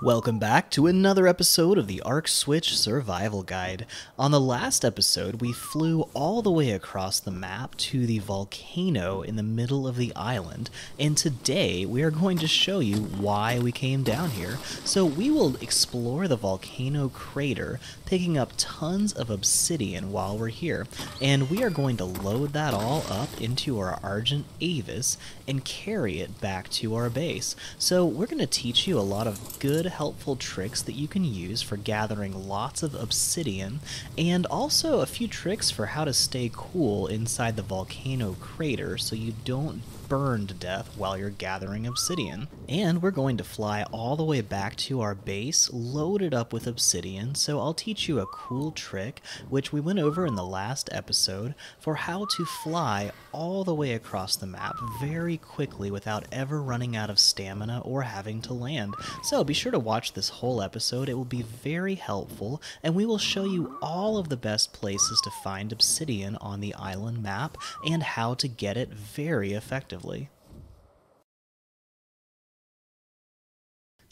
Welcome back to another episode of the Ark Switch Survival Guide. On the last episode, we flew all the way across the map to the volcano in the middle of the island, and today we are going to show you why we came down here. So we will explore the volcano crater, picking up tons of obsidian while we're here, and we are going to load that all up into our Argentavis and carry it back to our base. So we're going to teach you a lot of good helpful tricks that you can use for gathering lots of obsidian, and also a few tricks for how to stay cool inside the volcano crater so you don't burn to death while you're gathering obsidian. And we're going to fly all the way back to our base loaded up with obsidian, so I'll teach you a cool trick which we went over in the last episode for how to fly all the way across the map very quickly without ever running out of stamina or having to land. So be sure to watch this whole episode. It will be very helpful, and we will show you all of the best places to find obsidian on the island map and how to get it very effectively.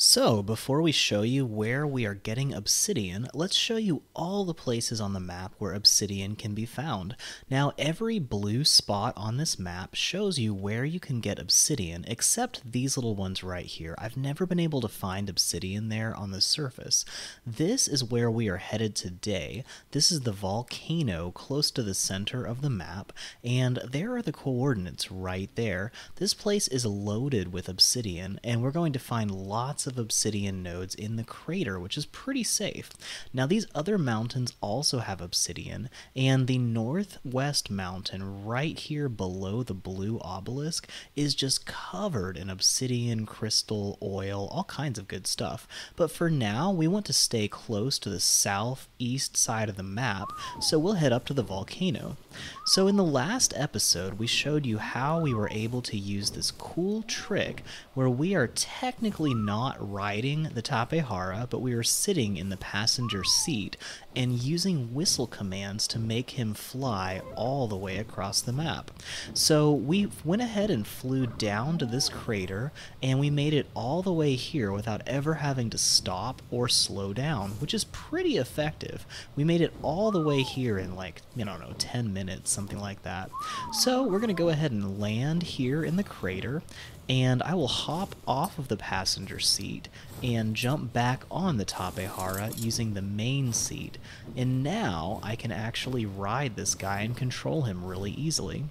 So, before we show you where we are getting obsidian, let's show you all the places on the map where obsidian can be found. Now, every blue spot on this map shows you where you can get obsidian, except these little ones right here. I've never been able to find obsidian there on the surface. This is where we are headed today. This is the volcano close to the center of the map, and there are the coordinates right there. This place is loaded with obsidian, and we're going to find lots of obsidian nodes in the crater, which is pretty safe. Now, these other mountains also have obsidian, and the northwest mountain right here below the blue obelisk is just covered in obsidian, crystal, oil, all kinds of good stuff. But for now, we want to stay close to the southeast side of the map, so we'll head up to the volcano. So in the last episode, we showed you how we were able to use this cool trick where we are technically not riding the Tapejara, but we are sitting in the passenger seat and using whistle commands to make him fly all the way across the map. So we went ahead and flew down to this crater, and we made it all the way here without ever having to stop or slow down, which is pretty effective. We made it all the way here in like, I don't know, 10 minutes, something like that. So we're going to go ahead and land here in the crater, and I will hop off of the passenger seat and jump back on the Tapejara using the main seat. And now I can actually ride this guy and control him really easily.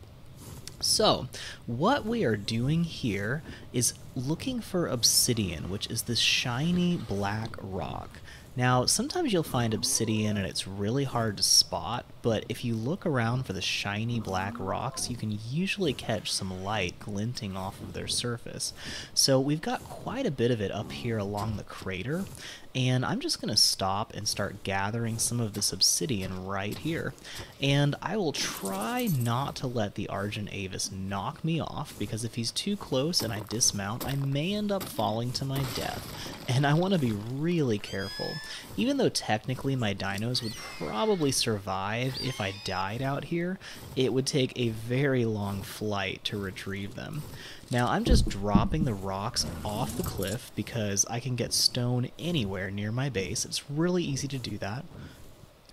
So, what we are doing here is looking for obsidian, which is this shiny black rock. Now, sometimes you'll find obsidian and it's really hard to spot, but if you look around for the shiny black rocks, you can usually catch some light glinting off of their surface. So we've got quite a bit of it up here along the crater, and I'm just going to stop and start gathering some of this obsidian right here. And I will try not to let the Argentavis knock me off, because if he's too close and I dismount, I may end up falling to my death, and I want to be really careful. Even though technically my dinos would probably survive if I died out here, it would take a very long flight to retrieve them. Now, I'm just dropping the rocks off the cliff because I can get stone anywhere near my base. It's really easy to do that.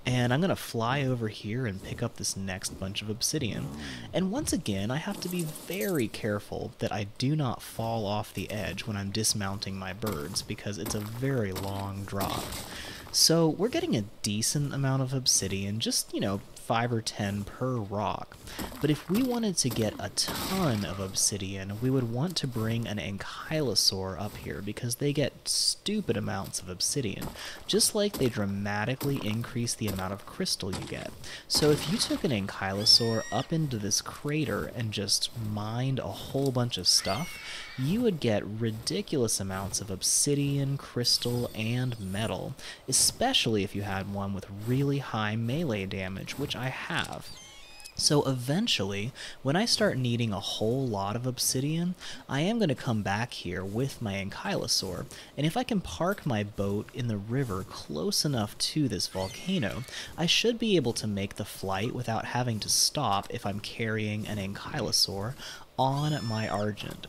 And I'm going to fly over here and pick up this next bunch of obsidian. And once again, I have to be very careful that I do not fall off the edge when I'm dismounting my birds, because it's a very long drop. So we're getting a decent amount of obsidian, just, 5 or 10 per rock. But if we wanted to get a ton of obsidian, we would want to bring an Ankylosaur up here, because they get stupid amounts of obsidian, just like they dramatically increase the amount of crystal you get. So if you took an Ankylosaur up into this crater and just mined a whole bunch of stuff, you would get ridiculous amounts of obsidian, crystal, and metal, especially if you had one with really high melee damage, which I have. So eventually, when I start needing a whole lot of obsidian, I am going to come back here with my Ankylosaur, and if I can park my boat in the river close enough to this volcano, I should be able to make the flight without having to stop if I'm carrying an Ankylosaur on my Argent.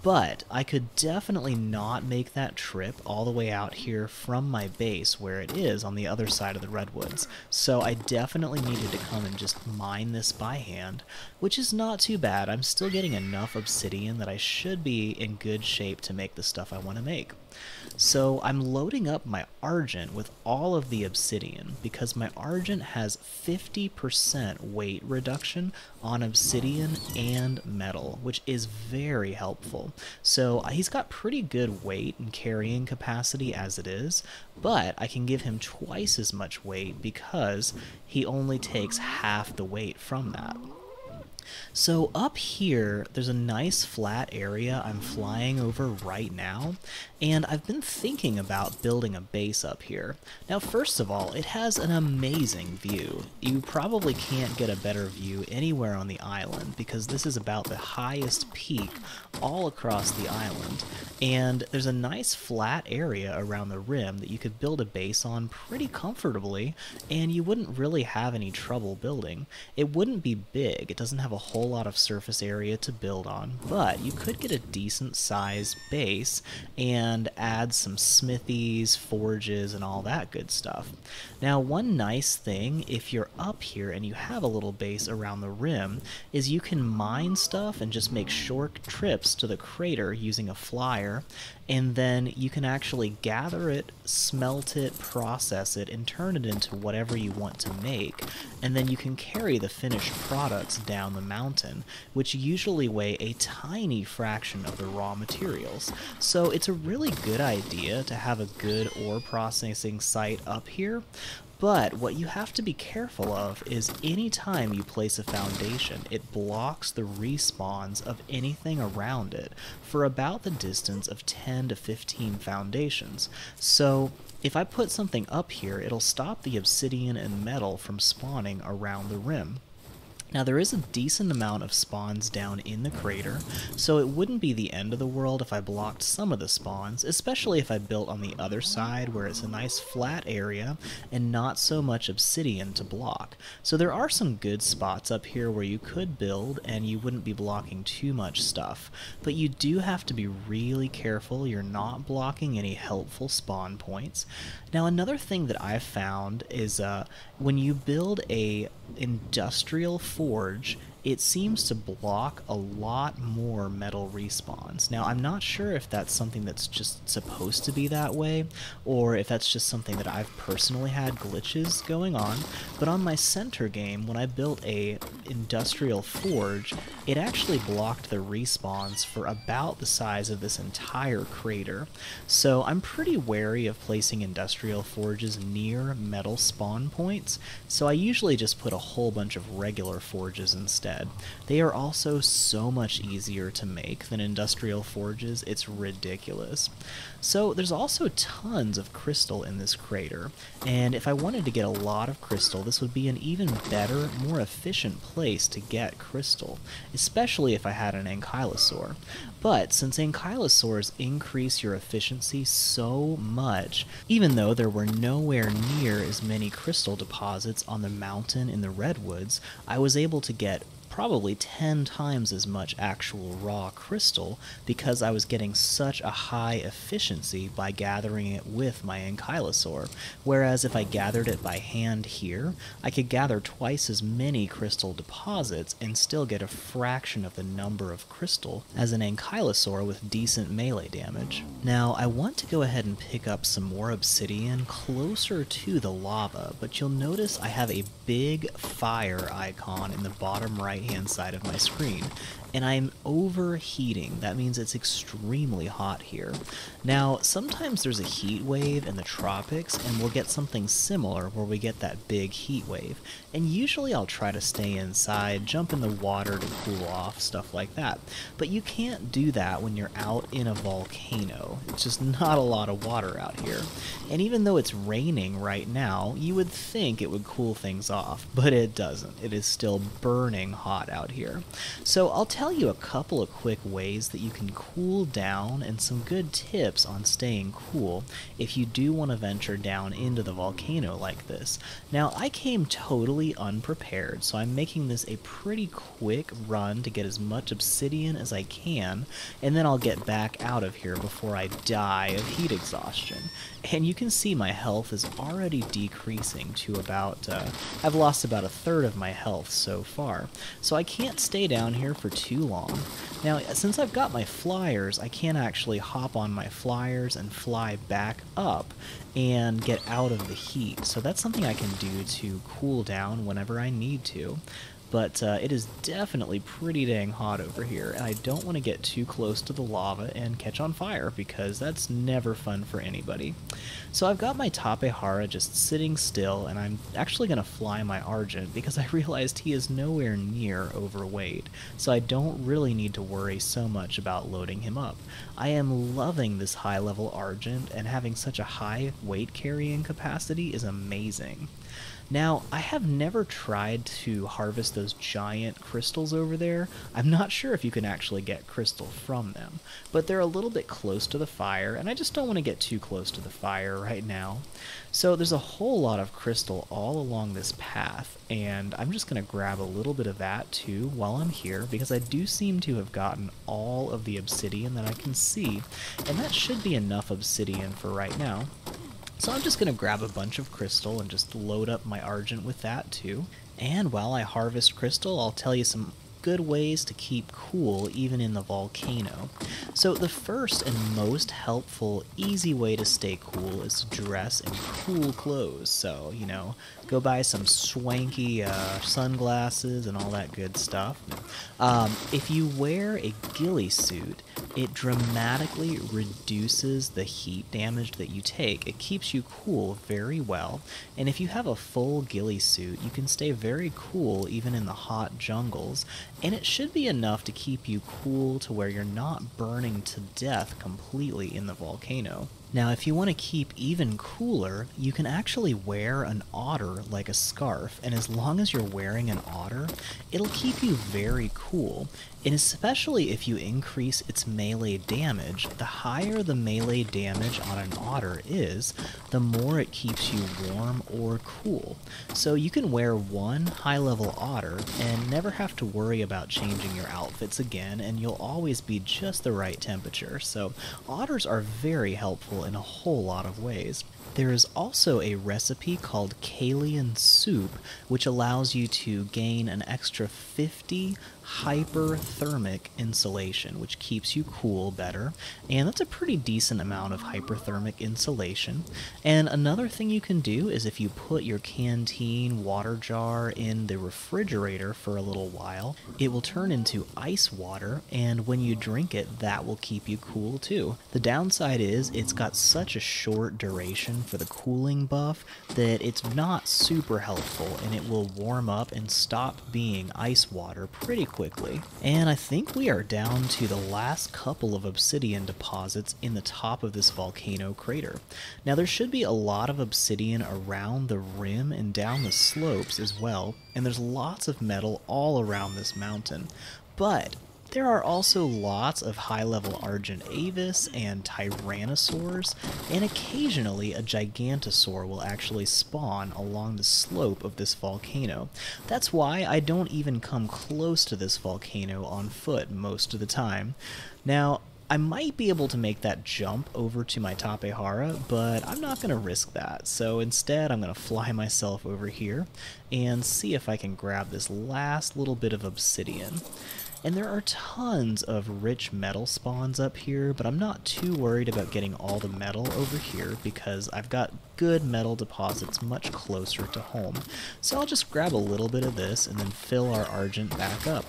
But I could definitely not make that trip all the way out here from my base where it is on the other side of the redwoods, so I definitely needed to come and just mine this by hand, which is not too bad. I'm still getting enough obsidian that I should be in good shape to make the stuff I want to make. So I'm loading up my Argent with all of the obsidian because my Argent has 50% weight reduction on obsidian and metal, which is very helpful. So he's got pretty good weight and carrying capacity as it is, but I can give him twice as much weight because he only takes half the weight from that. So up here, there's a nice flat area I'm flying over right now, and I've been thinking about building a base up here. Now, first of all, it has an amazing view. You probably can't get a better view anywhere on the island because this is about the highest peak all across the island, and there's a nice flat area around the rim that you could build a base on pretty comfortably, and you wouldn't really have any trouble building. It wouldn't be big. It doesn't have a whole lot of surface area to build on, but you could get a decent sized base and add some smithies, forges, and all that good stuff. Now, one nice thing if you're up here and you have a little base around the rim is you can mine stuff and just make short trips to the crater using a flyer, and then you can actually gather it, smelt it, process it, and turn it into whatever you want to make, and then you can carry the finished products down the mountain, which usually weigh a tiny fraction of the raw materials. So it's a really good idea to have a good ore processing site up here. But what you have to be careful of is anytime you place a foundation, it blocks the respawns of anything around it for about the distance of 10 to 15 foundations. So if I put something up here, it'll stop the obsidian and metal from spawning around the rim. Now, there is a decent amount of spawns down in the crater, so it wouldn't be the end of the world if I blocked some of the spawns, especially if I built on the other side where it's a nice flat area and not so much obsidian to block. So there are some good spots up here where you could build and you wouldn't be blocking too much stuff, but you do have to be really careful you're not blocking any helpful spawn points. Now, another thing that I've found is when you build a industrial forge, it seems to block a lot more metal respawns. Now, I'm not sure if that's something that's just supposed to be that way, or if that's just something that I've personally had glitches going on, but on my center game, when I built a industrial forge, it actually blocked the respawns for about the size of this entire crater. So I'm pretty wary of placing industrial forges near metal spawn points, so I usually just put a whole bunch of regular forges instead. They are also so much easier to make than industrial forges, it's ridiculous. So there's also tons of crystal in this crater, and if I wanted to get a lot of crystal, this would be an even better, more efficient place to get crystal, especially if I had an Ankylosaur. But since Ankylosaurs increase your efficiency so much, even though there were nowhere near as many crystal deposits on the mountain in the redwoods, I was able to get probably 10 times as much actual raw crystal because I was getting such a high efficiency by gathering it with my Ankylosaur, whereas if I gathered it by hand here, I could gather twice as many crystal deposits and still get a fraction of the number of crystal as an Ankylosaur with decent melee damage. Now, I want to go ahead and pick up some more obsidian closer to the lava, but you'll notice I have a big fire icon in the bottom right hand side of my screen, and I'm overheating. That means it's extremely hot here. Now, sometimes there's a heat wave in the tropics, and we'll get something similar where we get that big heat wave, and usually I'll try to stay inside, jump in the water to cool off, stuff like that. But you can't do that when you're out in a volcano. It's just not a lot of water out here. And even though it's raining right now, you would think it would cool things off, but it doesn't. It is still burning hot hot out here. So I'll tell you a couple of quick ways that you can cool down and some good tips on staying cool if you do want to venture down into the volcano like this. Now, I came totally unprepared, so I'm making this a pretty quick run to get as much obsidian as I can, and then I'll get back out of here before I die of heat exhaustion. And you can see my health is already decreasing to about, I've lost about a third of my health so far, so I can't stay down here for too long. Now, since I've got my flyers, I can actually hop on my flyers and fly back up and get out of the heat, so that's something I can do to cool down whenever I need to. But it is definitely pretty dang hot over here, and I don't want to get too close to the lava and catch on fire, because that's never fun for anybody. So I've got my Tapejara just sitting still, and I'm actually going to fly my Argent, because I realized he is nowhere near overweight, so I don't really need to worry so much about loading him up. I am loving this high-level Argent, and having such a high weight carrying capacity is amazing. Now, I have never tried to harvest those giant crystals over there. I'm not sure if you can actually get crystal from them, but they're a little bit close to the fire, and I just don't want to get too close to the fire right now. So there's a whole lot of crystal all along this path, and I'm just going to grab a little bit of that too while I'm here, because I do seem to have gotten all of the obsidian that I can see, and that should be enough obsidian for right now. So I'm just going to grab a bunch of crystal and just load up my Argent with that too. And while I harvest crystal, I'll tell you some good ways to keep cool even in the volcano. So the first and most helpful, easy way to stay cool is to dress in cool clothes. So, you know, go buy some swanky sunglasses and all that good stuff. If you wear a ghillie suit, it dramatically reduces the heat damage that you take. It keeps you cool very well, and if you have a full ghillie suit, you can stay very cool even in the hot jungles, and it should be enough to keep you cool to where you're not burning to death completely in the volcano. Now, if you want to keep even cooler, you can actually wear an otter like a scarf, and as long as you're wearing an otter, it'll keep you very cool. And especially if you increase its melee damage, the higher the melee damage on an otter is, the more it keeps you warm or cool. So you can wear one high-level otter and never have to worry about changing your outfits again, and you'll always be just the right temperature. So otters are very helpful in a whole lot of ways. There is also a recipe called Kalian Soup, which allows you to gain an extra 50 hyperthermic insulation, which keeps you cool better, and that's a pretty decent amount of hyperthermic insulation. And another thing you can do is if you put your canteen water jar in the refrigerator for a little while, it will turn into ice water, and when you drink it, that will keep you cool too. The downside is it's got such a short duration for the cooling buff that it's not super helpful, and it will warm up and stop being ice water pretty quickly. And I think we are down to the last couple of obsidian deposits in the top of this volcano crater. Now there should be a lot of obsidian around the rim and down the slopes as well, and there's lots of metal all around this mountain. But there are also lots of high-level Argentavis and Tyrannosaurs, and occasionally a Gigantosaur will actually spawn along the slope of this volcano. That's why I don't even come close to this volcano on foot most of the time. Now, I might be able to make that jump over to my Tapejara, but I'm not going to risk that, so instead I'm going to fly myself over here and see if I can grab this last little bit of obsidian. And there are tons of rich metal spawns up here, but I'm not too worried about getting all the metal over here because I've got good metal deposits much closer to home. So I'll just grab a little bit of this and then fill our Argent back up.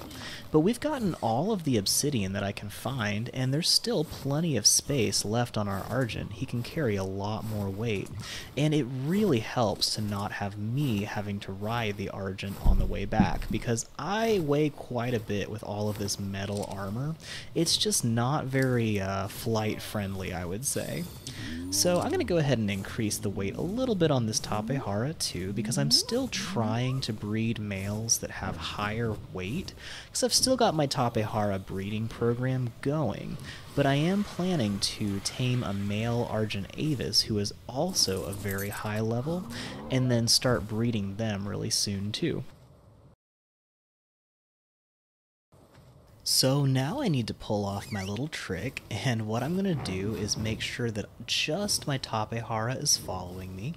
But we've gotten all of the obsidian that I can find, and there's still plenty of space left on our Argent. He can carry a lot more weight, and it really helps to not have me having to ride the Argent on the way back, because I weigh quite a bit with all of this metal armor. It's just not very flight friendly, I would say. So I'm going to go ahead and increase the weight a little bit on this Tapejara too, because I'm still trying to breed males that have higher weight, because I've still got my Tapejara breeding program going, but I am planning to tame a male Argentavis who is also a very high level, and then start breeding them really soon too. So now I need to pull off my little trick, and what I'm going to do is make sure that just my Tapejara is following me,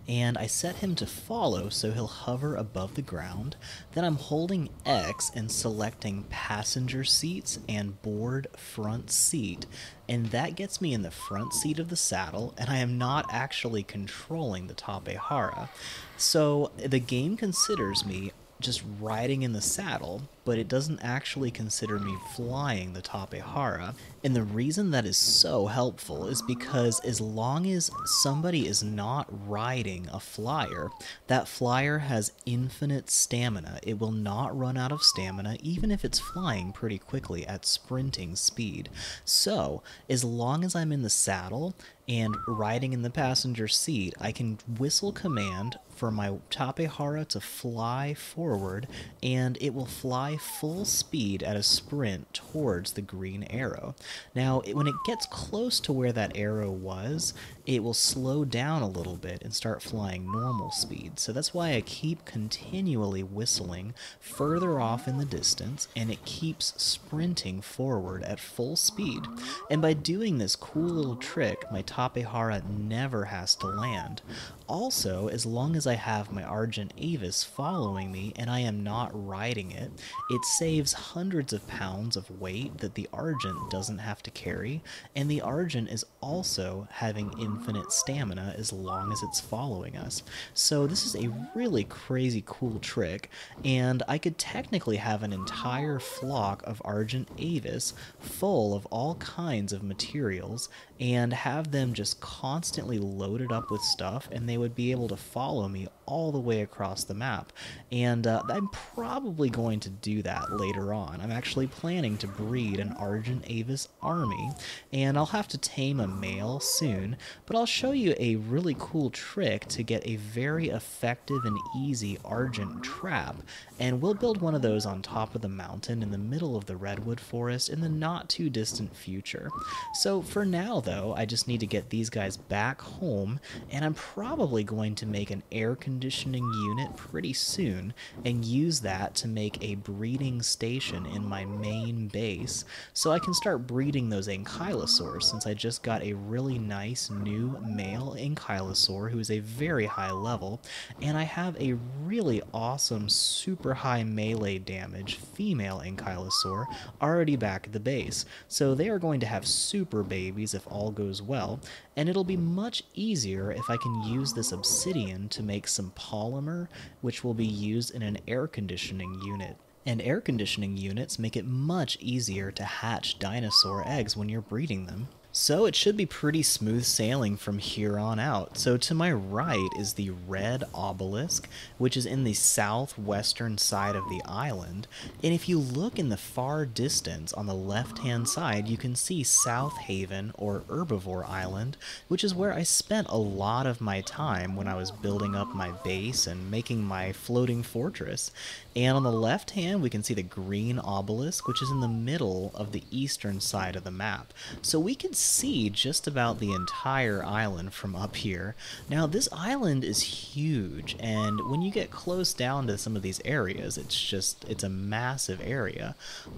and I set him to follow so he'll hover above the ground. Then I'm holding X and selecting passenger seats and board front seat, and that gets me in the front seat of the saddle, and I am not actually controlling the Tapejara. So the game considers me just riding in the saddle, but it doesn't actually consider me flying the Tapejara. And the reason that is so helpful is because as long as somebody is not riding a flyer, that flyer has infinite stamina. It will not run out of stamina even if it's flying pretty quickly at sprinting speed. So as long as I'm in the saddle and riding in the passenger seat, I can whistle command for my Tapejara to fly forward, and it will fly full speed at a sprint towards the green arrow. Now, when it gets close to where that arrow was, it will slow down a little bit and start flying normal speed. So that's why I keep continually whistling further off in the distance, and it keeps sprinting forward at full speed. And by doing this cool little trick, my Tapejara never has to land. Also, as long as I have my Argentavis following me and I am not riding it, it saves hundreds of pounds of weight that the Argent doesn't have to carry, and the Argent is also having infinite stamina as long as it's following us. So this is a really crazy cool trick, and I could technically have an entire flock of Argentavis full of all kinds of materials and have them just constantly loaded up with stuff, and they would be able to follow me all the way across the map. And I'm probably going to do that later on. I'm actually planning to breed an Argentavis army, and I'll have to tame a male soon, but I'll show you a really cool trick to get a very effective and easy Argent trap, and we'll build one of those on top of the mountain in the middle of the redwood forest in the not too distant future. So for now though, I just need to get these guys back home, and I'm probably going to make an air conditioning unit pretty soon and use that to make a breeding station in my main base so I can start breeding those Ankylosaurs, since I just got a really nice new male Ankylosaur who is a very high level, and I have a really awesome super high melee damage female Ankylosaur already back at the base. So they are going to have super babies if all goes well, and it'll be much easier if I can use this obsidian to make some polymer, which will be used in an air conditioning unit. And air conditioning units make it much easier to hatch dinosaur eggs when you're breeding them. So it should be pretty smooth sailing from here on out. So to my right is the red Obelisk, which is in the southwestern side of the island. And if you look in the far distance on the left-hand side, you can see South Haven, or Herbivore Island, which is where I spent a lot of my time when I was building up my base and making my floating fortress. And on the left hand, we can see the green Obelisk, which is in the middle of the eastern side of the map. So we can see just about the entire island from up here. Now this island is huge, and when you get close down to some of these areas, it's a massive area.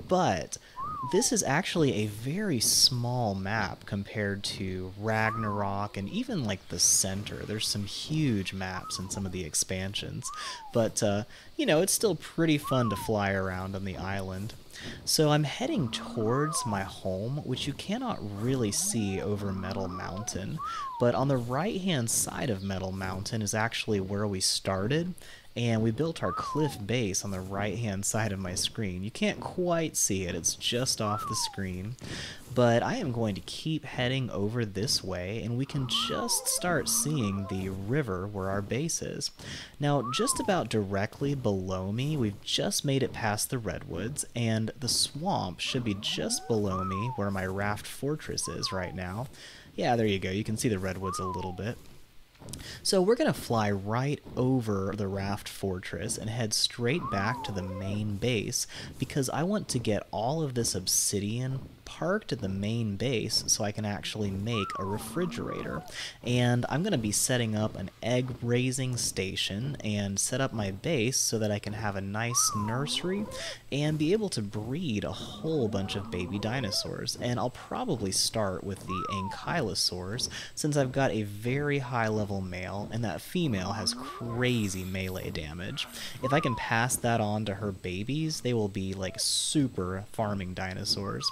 But this is actually a very small map compared to Ragnarok and even like the center. There's some huge maps in some of the expansions, but you know, it's still pretty fun to fly around on the island. So I'm heading towards my home, which you cannot really see over Metal Mountain, but on the right hand side of Metal Mountain is actually where we started, and we built our cliff base on the right hand side of my screen. You can't quite see it, it's just off the screen, but I am going to keep heading over this way, and we can just start seeing the river where our base is. Now just about directly below me, we've just made it past the redwoods, and the swamp should be just below me where my raft fortress is right now. Yeah, there you go. You can see the redwoods a little bit. So we're going to fly right over the Raft Fortress and head straight back to the main base because I want to get all of this obsidian parked at the main base so I can actually make a refrigerator. And I'm going to be setting up an egg raising station and set up my base so that I can have a nice nursery and be able to breed a whole bunch of baby dinosaurs. And I'll probably start with the Ankylosaurs since I've got a very high level male and that female has crazy melee damage. If I can pass that on to her babies, they will be like super farming dinosaurs.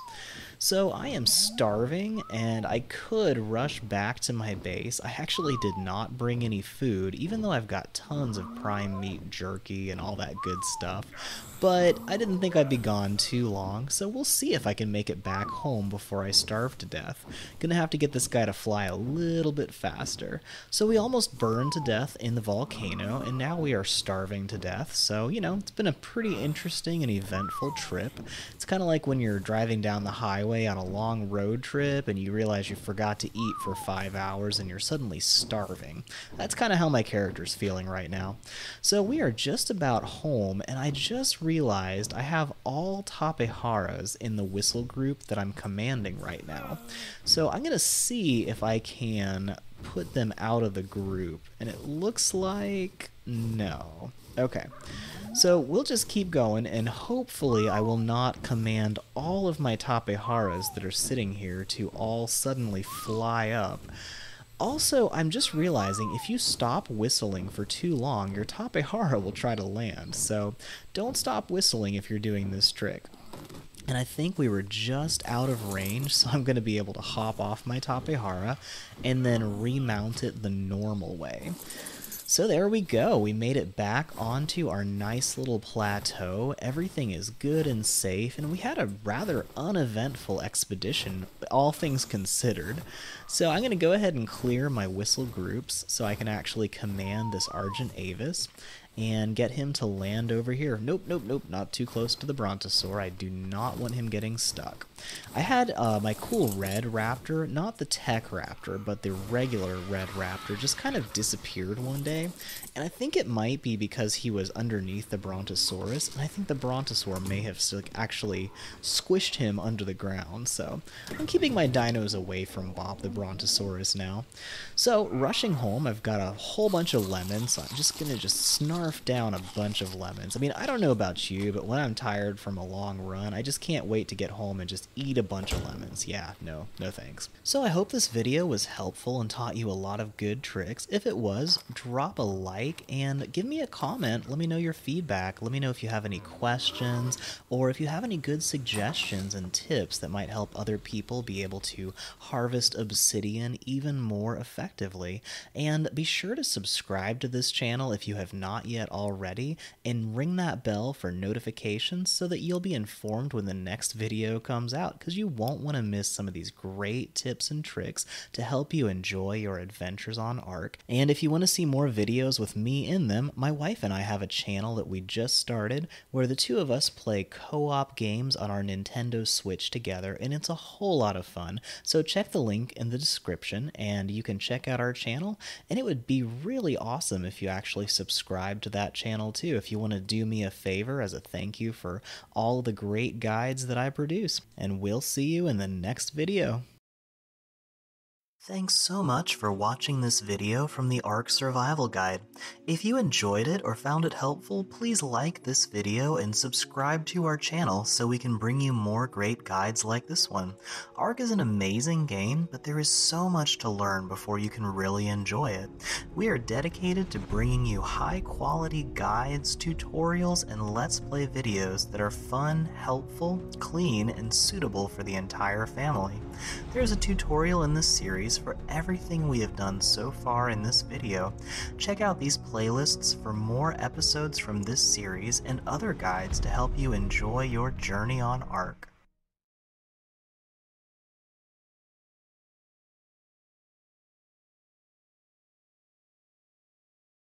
So I am starving and I could rush back to my base. I actually did not bring any food, even though I've got tons of prime meat jerky and all that good stuff. But I didn't think I'd be gone too long, so we'll see if I can make it back home before I starve to death. Gonna have to get this guy to fly a little bit faster. So we almost burned to death in the volcano, and now we are starving to death. So, you know, it's been a pretty interesting and eventful trip. It's kind of like when you're driving down the highway on a long road trip and you realize you forgot to eat for 5 hours and you're suddenly starving. That's kind of how my character's feeling right now. So we are just about home, and I just realized I have all Tapejaras in the whistle group that I'm commanding right now. So I'm going to see if I can put them out of the group, and it looks like no. Okay. So we'll just keep going, and hopefully I will not command all of my Tapejaras that are sitting here to all suddenly fly up. Also, I'm just realizing if you stop whistling for too long, your Tapejara will try to land, so don't stop whistling if you're doing this trick. And I think we were just out of range, so I'm going to be able to hop off my Tapejara and then remount it the normal way. So there we go, we made it back onto our nice little plateau. Everything is good and safe, and we had a rather uneventful expedition, all things considered. So I'm going to go ahead and clear my whistle groups so I can actually command this Argentavis and get him to land over here. Nope, nope, nope, not too close to the Brontosaur. I do not want him getting stuck. I had my cool red raptor, not the tech raptor, but the regular red raptor, just kind of disappeared one day. And I think it might be because he was underneath the Brontosaurus, and I think the Brontosaur may have actually squished him under the ground. So I'm keeping my dinos away from Bob the Brontosaurus now. So rushing home, I've got a whole bunch of lemons, so I'm just going to snarf down a bunch of lemons. I mean, I don't know about you, but when I'm tired from a long run, I just can't wait to get home and just eat a bunch of lemons. Yeah, no thanks. So I hope this video was helpful and taught you a lot of good tricks. If it was, drop a like and give me a comment. Let me know your feedback. Let me know if you have any questions or if you have any good suggestions and tips that might help other people be able to harvest obsidian even more effectively. And be sure to subscribe to this channel if you have not yet already, and ring that bell for notifications so that you'll be informed when the next video comes out, because you won't want to miss some of these great tips and tricks to help you enjoy your adventures on Ark. And if you want to see more videos with me in them, my wife and I have a channel that we just started where the two of us play co-op games on our Nintendo Switch together, and it's a whole lot of fun. So check the link in the description and you can check out our channel, and it would be really awesome if you actually subscribe to that channel too, if you want to do me a favor as a thank you for all the great guides that I produce. And we'll see you in the next video. Thanks so much for watching this video from the Ark Survival Guide. If you enjoyed it or found it helpful, please like this video and subscribe to our channel so we can bring you more great guides like this one. Ark is an amazing game, but there is so much to learn before you can really enjoy it. We are dedicated to bringing you high-quality guides, tutorials, and Let's Play videos that are fun, helpful, clean, and suitable for the entire family. There's a tutorial in this series for everything we have done so far in this video. Check out these playlists for more episodes from this series and other guides to help you enjoy your journey on Ark.